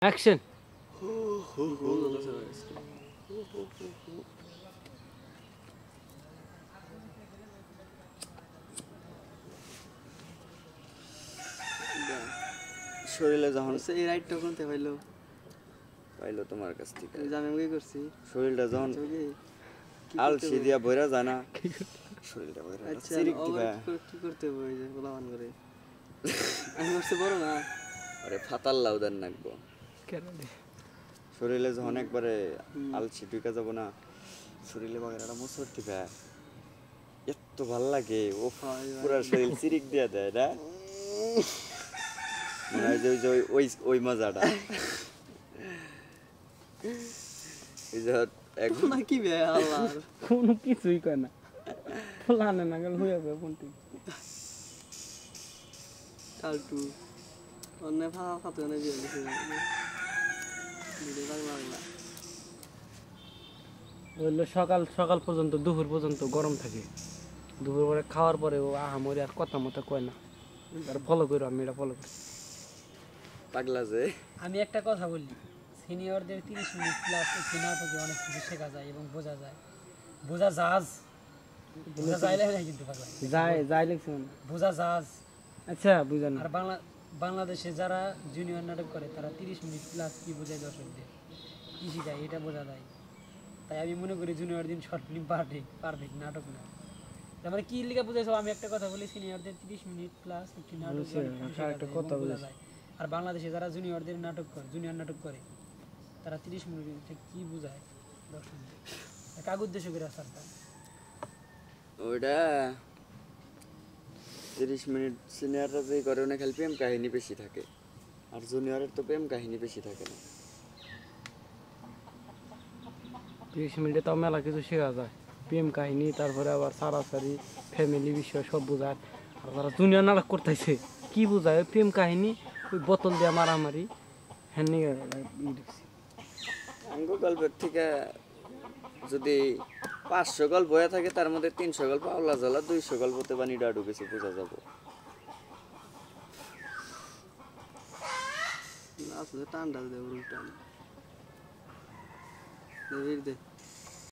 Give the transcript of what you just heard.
Action. শরীরে যখন এই রাইটটা কোনতে পাইলো পাইলো তোমার কাছ থেকে, আমি কি করছি শরীরটা যখন আলসি দিয়া বইরা যায় না, শরীরটা বইরা চিরিক দিবা। কি করতে হবে ওই যে গোলামান করে আমি করতে বড় না আরে ফাতাল লাউদার নাকবো শরীরে যখন একবারে আলসি ঢুকে যাবো না, শরীরে বাগেরাটা মোচর দিবা, এত ভাল লাগে। ও পুরা শরীর চিরিক দিয়া দেয় না, মনে হয় যে ওই মজাটা। এখন কি বে আল্লাহ কোনো কিছুই কয় না, ফুলানে না গেল হয়ে যাবে কোনটি কালটু অন্য ফাঁকা ফাতে না দিয়ে দিছে ভিডিও লাগলা বললো সকাল সকাল পর্যন্ত দুপুর পর্যন্ত গরম থাকে, দুপুর পরে খাওয়ার পরে ও আহামরি আর কথা মতো কয় না। আর ফলো করো, আমি এটা ফলো করি। পাগলা যে আমি একটা কথা বলি, সিনিয়রদের 30 মিনিট ক্লাস একটি নাটকে অনেক কিছু শেখা যায় এবং বোঝা যায়। বোঝা যায় না কিন্তু পাগলা যাই লিখছি না। বোঝা জাহাজ। আচ্ছা বুঝেন। আর বাংলাদেশে যারা জুনিয়র নাটক করে তারা 30 মিনিট ক্লাস কি বোঝায় দর্শকদের, কি শিখায় এটা বোঝা যায়। তাই আমি মনে করি জুনিয়র দিন শর্ট ফিল্ম পারফেক্ট নাটক না। তার মানে কি লিখে বুঝাইছো, আমি একটা কথা বলি, সিনিয়রদের 30 মিনিট ক্লাস একটি নাটক কথা বোঝা যায়। আর বাংলাদেশে যারা জুনিয়র নাটক করে তারা 30 মিনিটে কি বোঝায় দর্শকদের, কাগজ দেশে করে আসারটা ওইটা 30 মিনিট সিনিয়ররা যে করে না, খালি প্রেম কাহিনী বেশি থাকে, আর জুনিয়রের তো প্রেম কাহিনী বেশি থাকে না। 30 মিনিটে তাও মেলা কিছু শেখা যায়, প্রেম কাহিনী, তারপরে আবার সারাসারি ফ্যামিলি বিষয় সব বোঝায়। আর তারা জুনিয়র নাটক করতেছে কি বোঝায়, প্রেম কাহিনী, ওই বোতল দিয়ে মারামারি, হ্যাঁ নিয়ে অঙ্গ গল্পের থেকে যদি 500 গল্প হয়ে থাকে, তার মধ্যে 300 গল্প আল্লাহ জ্বালা, 200 গল্পতে পানি ডাডু কিছু বোঝা যাবো। আসলে টান্ডা দেব টান দে